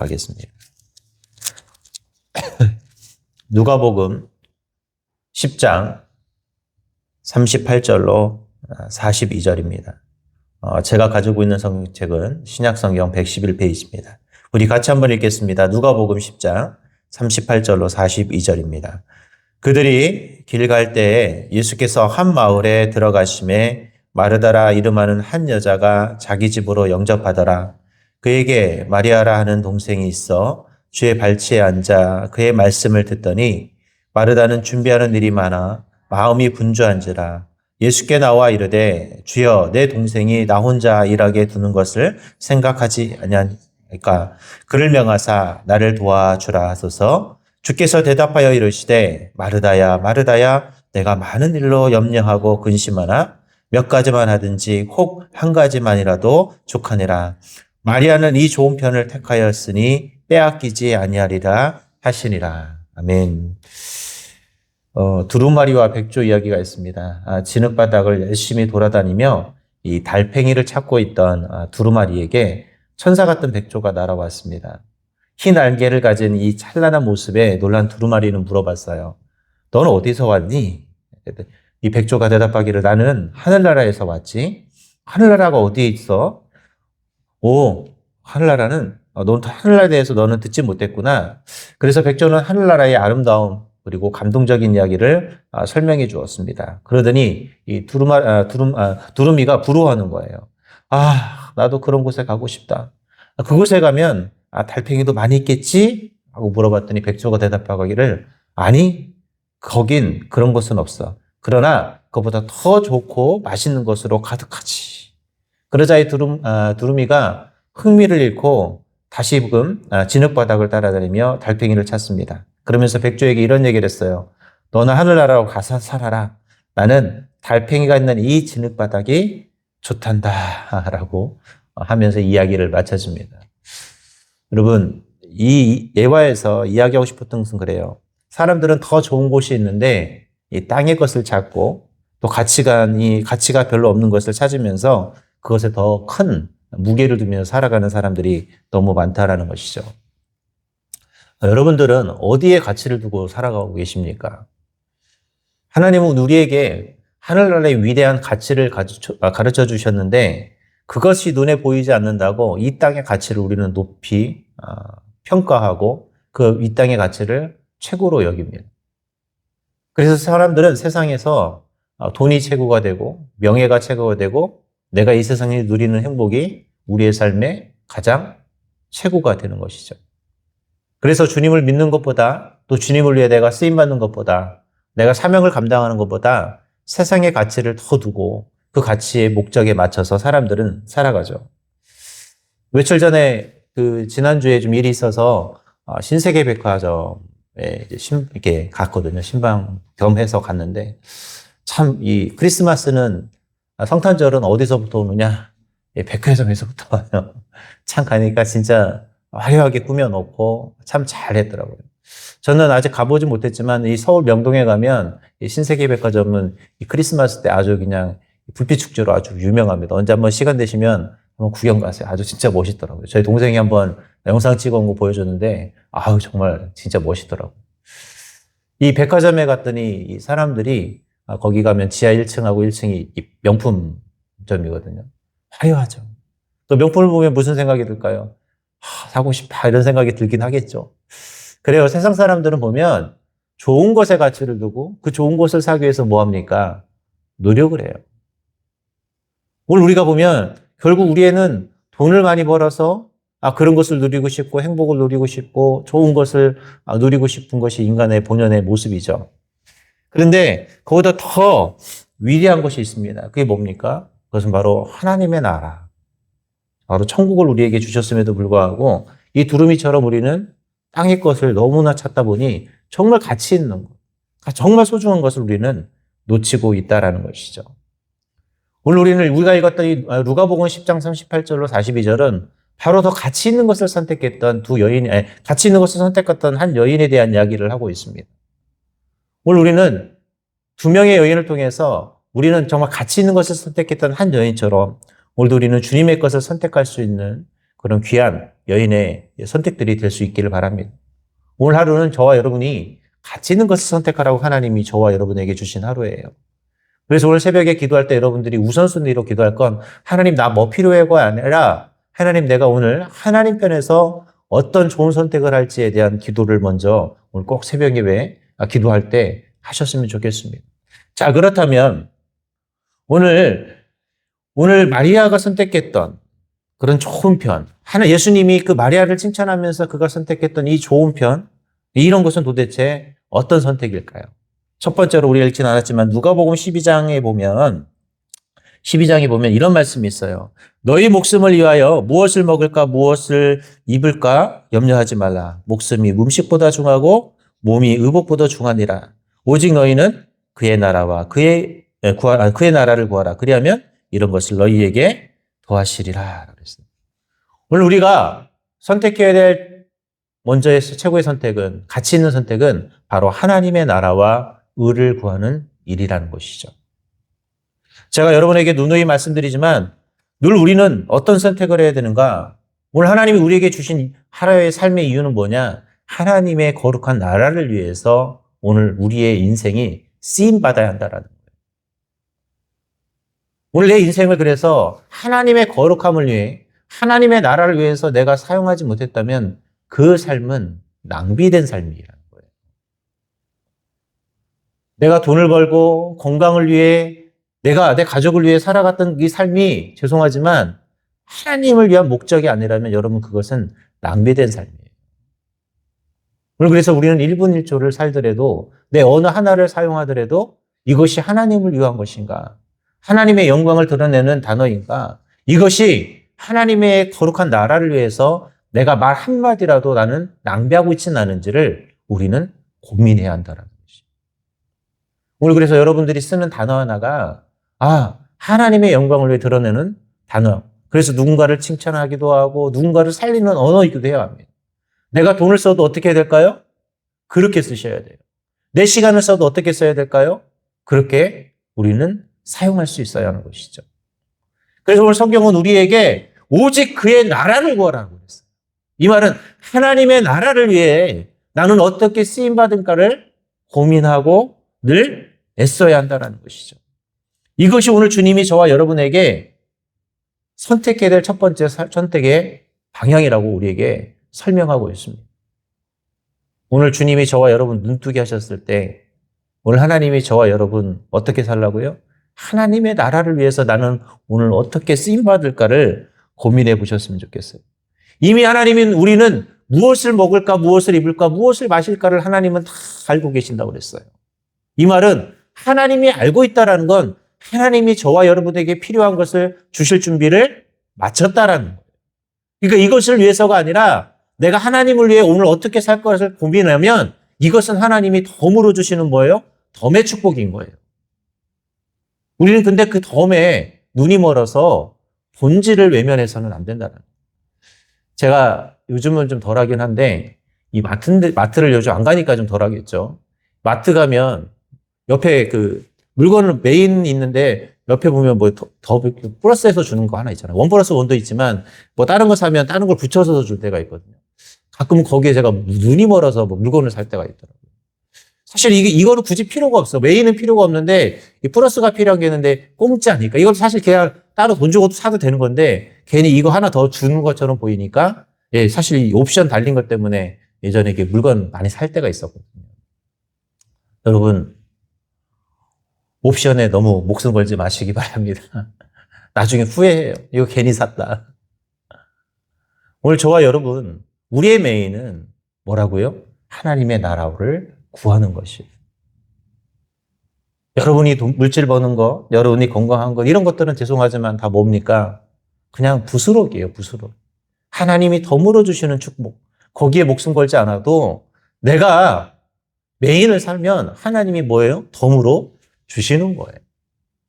보도록 하겠습니다. 누가복음 10장 38절로 42절입니다. 제가 가지고 있는 성경책은 신약성경 111페이지입니다. 우리 같이 한번 읽겠습니다. 누가복음 10장 38절로 42절입니다. 그들이 길 갈 때에 예수께서 한 마을에 들어가심에 마르다라 이름하는 한 여자가 자기 집으로 영접하더라. 그에게 마리아라 하는 동생이 있어 주의 발치에 앉아 그의 말씀을 듣더니 마르다는 준비하는 일이 많아 마음이 분주한지라. 예수께 나와 이르되 주여 내 동생이 나 혼자 일하게 두는 것을 생각하지 아니하니까 그를 명하사 나를 도와주라 하소서. 주께서 대답하여 이르시되 마르다야 마르다야 내가 많은 일로 염려하고 근심하나 몇 가지만 하든지 혹 한 가지만이라도 족하니라. 마리아는 이 좋은 편을 택하였으니 빼앗기지 아니하리라 하시니라. 아멘. 두루마리와 백조 이야기가 있습니다. 진흙바닥을 열심히 돌아다니며 이 달팽이를 찾고 있던 두루마리에게 천사 같은 백조가 날아왔습니다. 흰 날개를 가진 이 찬란한 모습에 놀란 두루마리는 물어봤어요. 너는 어디서 왔니? 이 백조가 대답하기를 나는 하늘나라에서 왔지. 하늘나라가 어디에 있어? 오, 하늘나라는 넌 하늘나라에 대해서 너는 듣지 못했구나. 그래서 백조는 하늘나라의 아름다움 그리고 감동적인 이야기를 설명해 주었습니다. 그러더니 이 두루미가 부러워하는 거예요. 나도 그런 곳에 가고 싶다. 그곳에 가면 달팽이도 많이 있겠지? 하고 물어봤더니 백조가 대답하기를 아니, 거긴 그런 것은 없어. 그러나 그보다 더 좋고 맛있는 것으로 가득하지. 그러자 이 두루미가 흥미를 잃고 다시금 진흙바닥을 따라다니며 달팽이를 찾습니다. 그러면서 백조에게 이런 얘기를 했어요. 너는 하늘나라로 가서 살아라. 나는 달팽이가 있는 이 진흙바닥이 좋단다. 라고 하면서 이야기를 마쳐줍니다. 여러분, 이 예화에서 이야기하고 싶었던 것은 그래요. 사람들은 더 좋은 곳이 있는데 이 땅의 것을 찾고 또 가치가 별로 없는 것을 찾으면서 그것에 더 큰 무게를 두면서 살아가는 사람들이 너무 많다라는 것이죠. 여러분들은 어디에 가치를 두고 살아가고 계십니까? 하나님은 우리에게 하늘나라의 위대한 가치를 가르쳐 주셨는데 그것이 눈에 보이지 않는다고 이 땅의 가치를 우리는 높이 평가하고 그 이 땅의 가치를 최고로 여깁니다. 그래서 사람들은 세상에서 돈이 최고가 되고 명예가 최고가 되고 내가 이 세상에 누리는 행복이 우리의 삶의 가장 최고가 되는 것이죠. 그래서 주님을 믿는 것보다 또 주님을 위해 내가 쓰임받는 것보다 내가 사명을 감당하는 것보다 세상의 가치를 더 두고 그 가치의 목적에 맞춰서 사람들은 살아가죠. 며칠 전에 지난주에 좀 일이 있어서 신세계 백화점에 이렇게 갔거든요. 신방 겸해서 갔는데 참 이 크리스마스는 성탄절은 어디서부터 오느냐? 백화점에서부터 와요. 참 가니까 진짜 화려하게 꾸며놓고 참 잘했더라고요. 저는 아직 가보지 못했지만 이 서울 명동에 가면 이 신세계 백화점은 이 크리스마스 때 아주 그냥 불빛 축제로 아주 유명합니다. 언제 한번 시간 되시면 한번 구경 가세요. 아주 진짜 멋있더라고요. 저희 동생이 한번 영상 찍어온 거 보여줬는데 정말 진짜 멋있더라고요. 이 백화점에 갔더니 이 사람들이 거기 가면 지하 1층하고 1층이 명품점이거든요. 화려하죠. 또 명품을 보면 무슨 생각이 들까요? 사고 싶다 이런 생각이 들긴 하겠죠. 그래요. 세상 사람들은 보면 좋은 것에 가치를 두고 그 좋은 것을 사기 위해서 뭐 합니까? 노력을 해요. 오늘 우리가 보면 결국 우리에는 돈을 많이 벌어서 그런 것을 누리고 싶고 행복을 누리고 싶고 좋은 것을 누리고 싶은 것이 인간의 본연의 모습이죠. 그런데 그보다 더 위대한 것이 있습니다. 그게 뭡니까? 그것은 바로 하나님의 나라. 바로 천국을 우리에게 주셨음에도 불구하고 이 두루미처럼 우리는 땅의 것을 너무나 찾다 보니 정말 가치 있는 것, 정말 소중한 것을 우리는 놓치고 있다라는 것이죠. 오늘 우리가 읽었던 이 누가복음 10장 38절로 42절은 바로 더 가치 있는 것을 선택했던 가치 있는 것을 선택했던 한 여인에 대한 이야기를 하고 있습니다. 오늘 우리는 두 명의 여인을 통해서 우리는 정말 가치 있는 것을 선택했던 한 여인처럼 오늘도 우리는 주님의 것을 선택할 수 있는 그런 귀한 여인의 선택들이 될 수 있기를 바랍니다. 오늘 하루는 저와 여러분이 가치 있는 것을 선택하라고 하나님이 저와 여러분에게 주신 하루예요. 그래서 오늘 새벽에 기도할 때 여러분들이 우선순위로 기도할 건 하나님 나 뭐 필요해가 아니라 하나님 내가 오늘 하나님 편에서 어떤 좋은 선택을 할지에 대한 기도를 먼저 오늘 꼭 새벽 예배 기도할 때 하셨으면 좋겠습니다. 자, 그렇다면 오늘 마리아가 선택했던 그런 좋은 편, 예수님이 그 마리아를 칭찬하면서 그가 선택했던 이 좋은 편, 이런 것은 도대체 어떤 선택일까요? 첫 번째로 우리가 읽진 않았지만 누가복음 12장에 보면 이런 말씀이 있어요. 너희 목숨을 위하여 무엇을 먹을까 무엇을 입을까 염려하지 말라. 목숨이 음식보다 중하고 몸이 의복보다 중하니라. 오직 너희는 그의 나라를 구하라. 그리하면 이런 것을 너희에게 더하시리라. 그랬어요. 오늘 우리가 선택해야 될 최고의 선택은, 가치 있는 선택은 바로 하나님의 나라와 의를 구하는 일이라는 것이죠. 제가 여러분에게 누누이 말씀드리지만 늘 우리는 어떤 선택을 해야 되는가? 오늘 하나님이 우리에게 주신 하루의 삶의 이유는 뭐냐? 하나님의 거룩한 나라를 위해서 오늘 우리의 인생이 쓰임받아야 한다라는 거예요. 오늘 내 인생을 그래서 하나님의 거룩함을 위해 하나님의 나라를 위해서 내가 사용하지 못했다면 그 삶은 낭비된 삶이라는 거예요. 내가 돈을 벌고 건강을 위해 내가 내 가족을 위해 살아갔던 이 삶이 죄송하지만 하나님을 위한 목적이 아니라면 여러분 그것은 낭비된 삶이에요. 오늘 그래서 우리는 1분 1초를 살더라도 내 어느 하나를 사용하더라도 이것이 하나님을 위한 것인가? 하나님의 영광을 드러내는 단어인가? 이것이 하나님의 거룩한 나라를 위해서 내가 말 한마디라도 나는 낭비하고 있지는 않은지를 우리는 고민해야 한다는 것이. 오늘 그래서 여러분들이 쓰는 단어 하나가 하나님의 영광을 위해 드러내는 단어. 그래서 누군가를 칭찬하기도 하고 누군가를 살리는 언어이기도 해야 합니다. 내가 돈을 써도 어떻게 해야 될까요? 그렇게 쓰셔야 돼요. 내 시간을 써도 어떻게 써야 될까요? 그렇게 우리는 사용할 수 있어야 하는 것이죠. 그래서 오늘 성경은 우리에게 오직 그의 나라를 구하라고 했어요. 이 말은 하나님의 나라를 위해 나는 어떻게 쓰임받을까를 고민하고 늘 애써야 한다는 것이죠. 이것이 오늘 주님이 저와 여러분에게 선택해야 될 첫 번째 선택의 방향이라고 우리에게 설명하고 있습니다. 오늘 주님이 저와 여러분 눈뜨게 하셨을 때 오늘 하나님이 저와 여러분 어떻게 살라고요? 하나님의 나라를 위해서 나는 오늘 어떻게 쓰임받을까를 고민해 보셨으면 좋겠어요. 이미 하나님은 우리는 무엇을 먹을까, 무엇을 입을까, 무엇을 마실까를 하나님은 다 알고 계신다고 그랬어요. 이 말은 하나님이 알고 있다는 건 하나님이 저와 여러분에게 필요한 것을 주실 준비를 마쳤다라는 거예요. 그러니까 이것을 위해서가 아니라 내가 하나님을 위해 오늘 어떻게 살 것을 고민하면 이것은 하나님이 덤으로 주시는 뭐예요? 덤의 축복인 거예요. 우리는 근데 그 덤에 눈이 멀어서 본질을 외면해서는 안 된다는 거예요. 제가 요즘은 좀 덜하긴 한데 이 마트를 요즘 안 가니까 좀 덜하겠죠. 마트 가면 옆에 그 물건을 메인 있는데 옆에 보면 뭐 더 플러스해서 주는 거 하나 있잖아요. 1+1도 있지만 뭐 다른 거 사면 다른 걸 붙여서 줄 때가 있거든요. 가끔 거기에 제가 눈이 멀어서 뭐 물건을 살 때가 있더라고요. 사실 이거는 굳이 필요가 없어. 메인은 필요가 없는데 이 플러스가 필요한 게 있는데 공짜니까. 이건 사실 그냥 따로 돈 주고 사도 되는 건데 괜히 이거 하나 더 주는 것처럼 보이니까 사실 이 옵션 달린 것 때문에 예전에 이렇게 물건 많이 살 때가 있었거든요. 여러분 옵션에 너무 목숨 걸지 마시기 바랍니다. 나중에 후회해요. 이거 괜히 샀다. 오늘 저와 여러분 우리의 메인은 뭐라고요? 하나님의 나라를 구하는 것이에요. 여러분이 물질 버는 거, 여러분이 건강한 거 이런 것들은 죄송하지만 다 뭡니까? 그냥 부스럭이에요. 부스럭. 하나님이 덤으로 주시는 축복. 거기에 목숨 걸지 않아도 내가 메인을 살면 하나님이 뭐예요? 덤으로 주시는 거예요.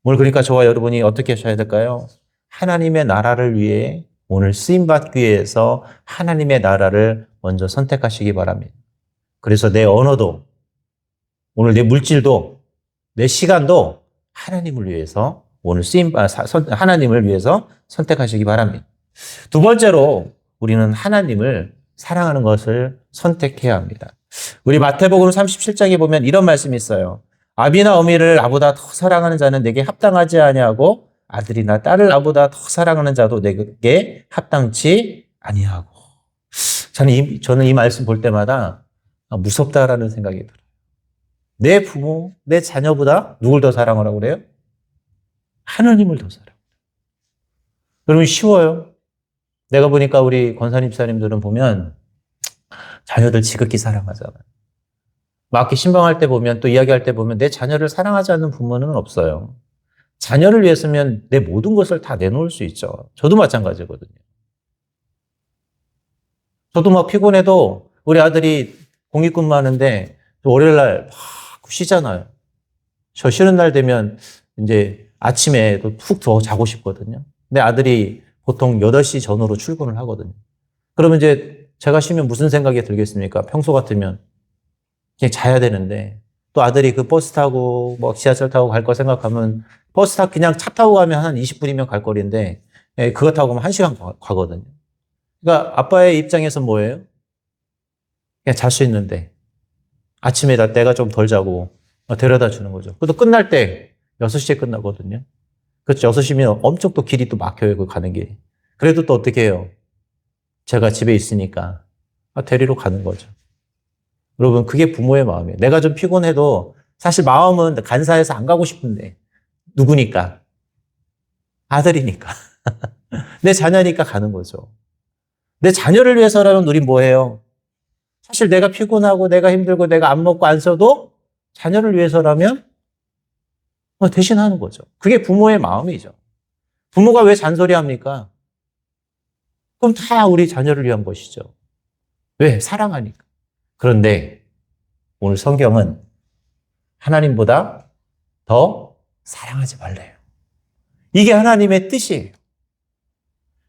오늘 그러니까 저와 여러분이 어떻게 하셔야 될까요? 하나님의 나라를 위해 오늘 쓰임받기 위해서 하나님의 나라를 먼저 선택하시기 바랍니다. 그래서 내 언어도 오늘 내 물질도 내 시간도 하나님을 위해서 오늘 하나님을 위해서 선택하시기 바랍니다. 두 번째로 우리는 하나님을 사랑하는 것을 선택해야 합니다. 우리 마태복음 37장에 보면 이런 말씀이 있어요. 아비나 어미를 나보다 더 사랑하는 자는 내게 합당하지 아니하고 아들이나 딸을 나보다 더 사랑하는 자도 내게 합당치 아니하고. 저는 이 말씀 볼 때마다 무섭다라는 생각이 들어요. 내 부모, 내 자녀보다 누굴 더 사랑하라고 그래요? 하나님을 더 사랑합니다. 여러분 쉬워요. 내가 보니까 우리 권사님 집사님들은 보면 자녀들 지극히 사랑하잖아요. 막 신방할 때 보면 또 이야기할 때 보면 내 자녀를 사랑하지 않는 부모는 없어요. 자녀를 위해서면 내 모든 것을 다 내놓을 수 있죠. 저도 마찬가지거든요. 저도 막 피곤해도 우리 아들이 공익근무하는데 월요일날 막 쉬잖아요. 저 쉬는 날 되면 이제 아침에 푹 더 자고 싶거든요. 근데 아들이 보통 8시 전후로 출근을 하거든요. 그러면 이제 제가 쉬면 무슨 생각이 들겠습니까? 평소 같으면 그냥 자야 되는데 또 아들이 그 버스 타고 뭐 지하철 타고 갈 거 생각하면 버스 타고 그냥 차 타고 가면 한 20분이면 갈 거리인데 그거 타고 가면 1시간 가거든요. 그러니까 아빠의 입장에서 뭐예요? 그냥 잘 수 있는데 아침에 내가 좀 덜 자고 데려다 주는 거죠. 그것도 끝날 때 6시에 끝나거든요. 그렇죠. 6시면 엄청 또 길이 또 막혀요. 그 가는 길이. 그래도 또 어떻게 해요? 제가 집에 있으니까 데리러 가는 거죠. 여러분 그게 부모의 마음이에요. 내가 좀 피곤해도 사실 마음은 간사해서 안 가고 싶은데 누구니까? 아들이니까. 내 자녀니까 가는 거죠. 내 자녀를 위해서라면 우린 뭐해요? 사실 내가 피곤하고 내가 힘들고 내가 안 먹고 안 써도 자녀를 위해서라면 대신하는 거죠. 그게 부모의 마음이죠. 부모가 왜 잔소리합니까? 그럼 다 우리 자녀를 위한 것이죠. 왜? 사랑하니까. 그런데 오늘 성경은 하나님보다 더 사랑하지 말래요. 이게 하나님의 뜻이에요.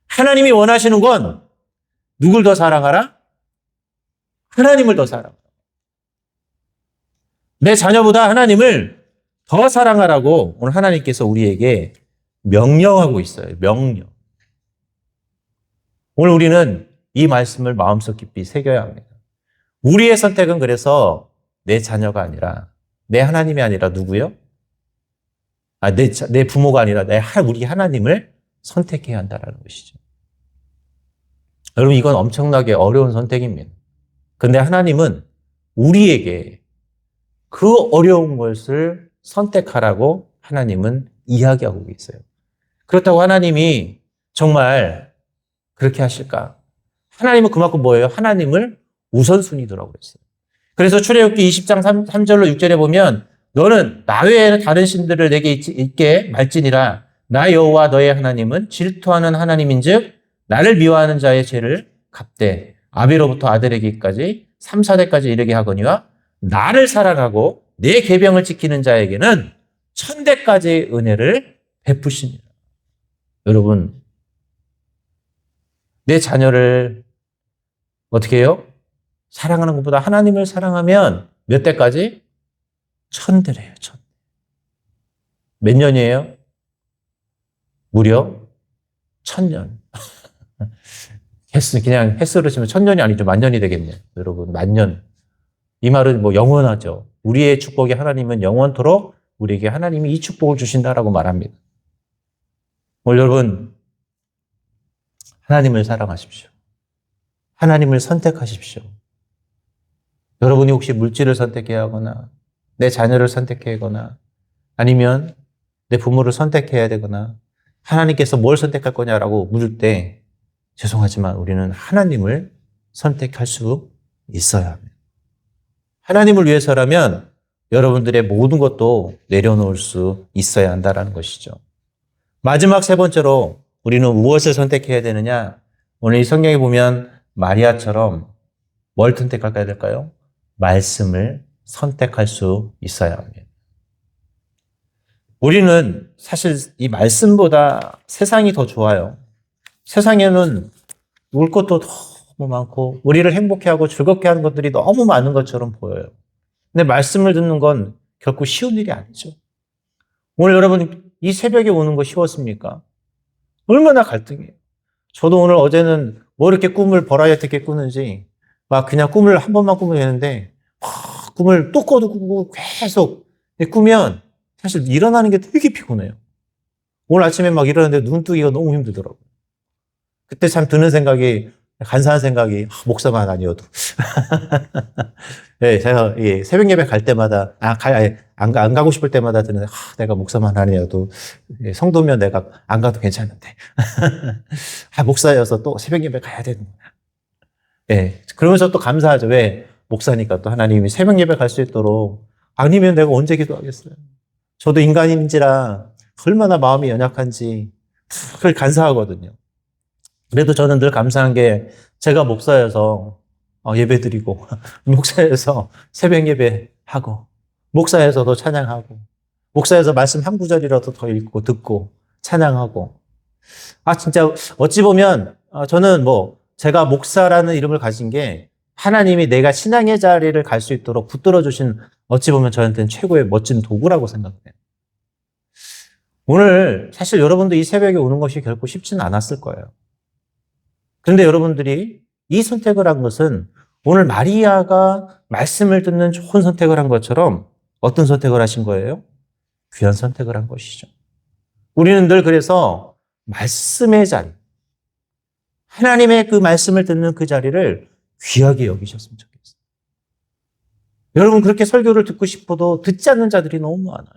하나님이 원하시는 건 누굴 더 사랑하라? 하나님을 더 사랑하라. 내 자녀보다 하나님을 더 사랑하라고 오늘 하나님께서 우리에게 명령하고 있어요. 명령. 오늘 우리는 이 말씀을 마음속 깊이 새겨야 합니다. 우리의 선택은 그래서 내 자녀가 아니라 내 하나님이 아니라 누구요? 내 부모가 아니라 우리 하나님을 선택해야 한다는 것이죠. 여러분 이건 엄청나게 어려운 선택입니다. 그런데 하나님은 우리에게 그 어려운 것을 선택하라고 하나님은 이야기하고 계세요. 그렇다고 하나님이 정말 그렇게 하실까? 하나님은 그만큼 뭐예요? 하나님을 우선순위 두라고 했어요. 그래서 출애굽기 20장 3절로 6절에 보면 너는 나 외에는 다른 신들을 내게 있게 말지니라 나 여호와 너의 하나님은 질투하는 하나님인즉 나를 미워하는 자의 죄를 갚되 아비로부터 아들에게까지 3, 4대까지 이르게 하거니와 나를 사랑하고 내 계명을 지키는 자에게는 1000대까지의 은혜를 베푸시니라. 여러분 내 자녀를 어떻게 해요? 사랑하는 것보다 하나님을 사랑하면 몇 대까지? 1000대래요. 1000대. 몇 년이에요? 무려 1000년. 그냥 횟수로 치면 1000년이 아니죠. 만년이 되겠네요. 여러분 만년. 이 말은 뭐 영원하죠. 우리의 축복이 하나님은 영원토록 우리에게 하나님이 이 축복을 주신다라고 말합니다. 오늘 여러분 하나님을 사랑하십시오. 하나님을 선택하십시오. 여러분이 혹시 물질을 선택해야 하거나 내 자녀를 선택해야 하거나 아니면 내 부모를 선택해야 되거나 하나님께서 뭘 선택할 거냐라고 물을 때 죄송하지만 우리는 하나님을 선택할 수 있어야 합니다. 하나님을 위해서라면 여러분들의 모든 것도 내려놓을 수 있어야 한다는 것이죠. 마지막 세 번째로 우리는 무엇을 선택해야 되느냐? 오늘 이 성경에 보면 마리아처럼 뭘 선택할까야 될까요? 말씀을 선택할 수 있어야 합니다. 우리는 사실 이 말씀보다 세상이 더 좋아요. 세상에는 울 것도 너무 많고 우리를 행복해 하고 즐겁게 하는 것들이 너무 많은 것처럼 보여요. 근데 말씀을 듣는 건 결코 쉬운 일이 아니죠. 오늘 여러분 이 새벽에 오는 거 쉬웠습니까? 얼마나 갈등이에요. 저도 어제는 뭐 이렇게 꿈을 버라이어티 있게 꾸는지, 막 그냥 꿈을 한 번만 꾸면 되는데, 꿈을 또 꿔도 꾸고 계속 꾸면 사실 일어나는 게 되게 피곤해요. 오늘 아침에 막 일어났는데 눈 뜨기가 너무 힘들더라고요. 그때 참 드는 생각이, 간사한 생각이, 목사만 아니어도. 네, 제가 새벽 예배 갈 때마다, 안 가고 싶을 때마다 드는, 내가 목사만 아니어도, 성도면 내가 안 가도 괜찮은데. 목사여서 또 새벽 예배 가야 되는구나. 예, 그러면서 또 감사하죠. 왜? 목사니까 또 하나님이 새벽 예배 갈 수 있도록, 아니면 내가 언제 기도하겠어요? 저도 인간인지라 얼마나 마음이 연약한지 늘 간사하거든요. 그래도 저는 늘 감사한 게 제가 목사여서 예배드리고 목사여서 새벽 예배하고 목사여서도 찬양하고 목사여서 말씀 한 구절이라도 더 읽고 듣고 찬양하고 진짜 어찌 보면 저는 제가 목사라는 이름을 가진 게 하나님이 내가 신앙의 자리를 갈 수 있도록 붙들어 주신 어찌 보면 저한테는 최고의 멋진 도구라고 생각해요. 오늘 사실 여러분도 이 새벽에 오는 것이 결코 쉽지는 않았을 거예요. 그런데 여러분들이 이 선택을 한 것은 오늘 마리아가 말씀을 듣는 좋은 선택을 한 것처럼 어떤 선택을 하신 거예요? 귀한 선택을 한 것이죠. 우리는 늘 그래서 말씀의 자리, 하나님의 그 말씀을 듣는 그 자리를 귀하게 여기셨으면 좋겠어요. 여러분 그렇게 설교를 듣고 싶어도 듣지 않는 자들이 너무 많아요.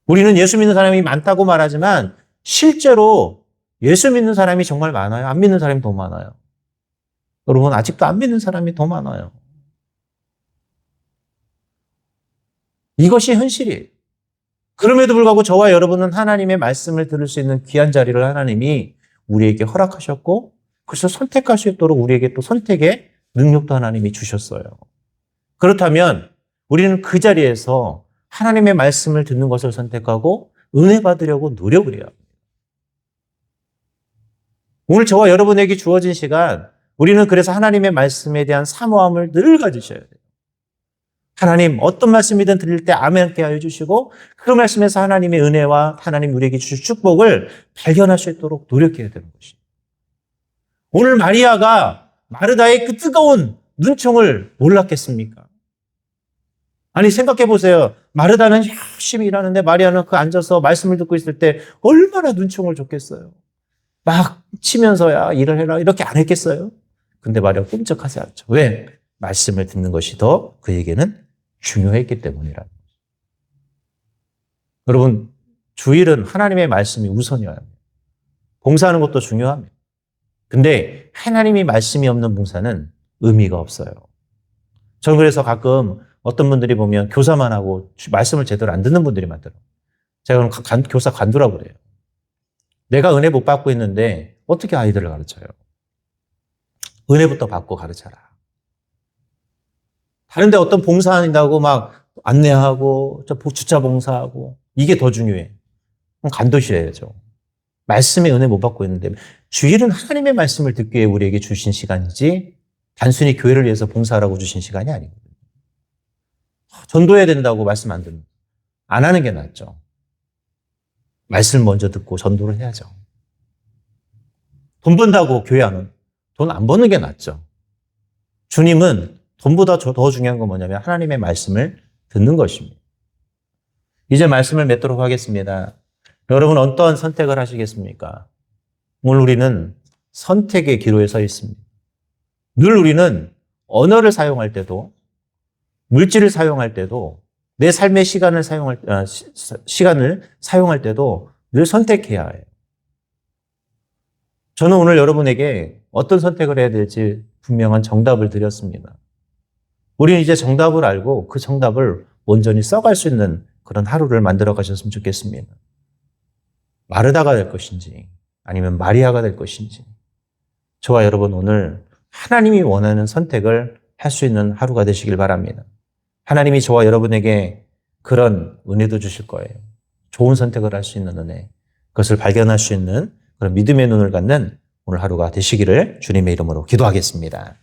우리는 예수 믿는 사람이 많다고 말하지만 실제로 예수 믿는 사람이 정말 많아요? 안 믿는 사람이 더 많아요? 여러분 아직도 안 믿는 사람이 더 많아요. 이것이 현실이에요. 그럼에도 불구하고 저와 여러분은 하나님의 말씀을 들을 수 있는 귀한 자리를 하나님이 우리에게 허락하셨고 그래서 선택할 수 있도록 우리에게 또 선택의 능력도 하나님이 주셨어요. 그렇다면 우리는 그 자리에서 하나님의 말씀을 듣는 것을 선택하고 은혜 받으려고 노력을 해야 합니다. 오늘 저와 여러분에게 주어진 시간, 우리는 그래서 하나님의 말씀에 대한 사모함을 늘 가지셔야 돼요. 하나님 어떤 말씀이든 들릴 때 아멘케 하여 주시고 그 말씀에서 하나님의 은혜와 하나님 우리에게 주실 축복을 발견할 수 있도록 노력해야 되는 것이죠. 오늘 마리아가 마르다의 그 뜨거운 눈총을 몰랐겠습니까? 아니 생각해 보세요. 마르다는 열심히 일하는데 마리아는 그 앉아서 말씀을 듣고 있을 때 얼마나 눈총을 줬겠어요. 막 치면서야 일을 해라 이렇게 안 했겠어요? 근데 마리아가 꿈쩍하지 않죠. 왜? 말씀을 듣는 것이 더 그에게는 중요했기 때문이라는 거죠. 여러분 주일은 하나님의 말씀이 우선이어야 합니다. 봉사하는 것도 중요합니다. 근데 하나님이 말씀이 없는 봉사는 의미가 없어요. 저는 그래서 가끔 어떤 분들이 보면 교사만 하고 말씀을 제대로 안 듣는 분들이 많더라고요. 제가 그럼 교사 관두라고 그래요. 내가 은혜 못 받고 있는데 어떻게 아이들을 가르쳐요? 은혜부터 받고 가르쳐라. 다른데 어떤 봉사한다고 막 안내하고 주차 봉사하고 이게 더 중요해. 그럼 간도시해야죠. 말씀의 은혜 못 받고 있는데 주일은 하나님의 말씀을 듣기 위해 우리에게 주신 시간이지 단순히 교회를 위해서 봉사하라고 주신 시간이 아니거든요. 전도해야 된다고 말씀 안 듣는 안 하는 게 낫죠. 말씀 먼저 듣고 전도를 해야죠. 돈 번다고 교회 안 오는 돈 안 버는 게 낫죠. 주님은 돈보다 더 중요한 건 뭐냐면 하나님의 말씀을 듣는 것입니다. 이제 말씀을 맺도록 하겠습니다. 여러분 어떤 선택을 하시겠습니까? 오늘 우리는 선택의 기로에 서 있습니다. 늘 우리는 언어를 사용할 때도 물질을 사용할 때도 내 삶의 시간을 사용할 때도 늘 선택해야 해요. 저는 오늘 여러분에게 어떤 선택을 해야 될지 분명한 정답을 드렸습니다. 우리는 이제 정답을 알고 그 정답을 온전히 써갈 수 있는 그런 하루를 만들어 가셨으면 좋겠습니다. 마르다가 될 것인지 아니면 마리아가 될 것인지 저와 여러분 오늘 하나님이 원하는 선택을 할 수 있는 하루가 되시길 바랍니다. 하나님이 저와 여러분에게 그런 은혜도 주실 거예요. 좋은 선택을 할 수 있는 은혜, 그것을 발견할 수 있는 그런 믿음의 눈을 갖는 오늘 하루가 되시기를 주님의 이름으로 기도하겠습니다.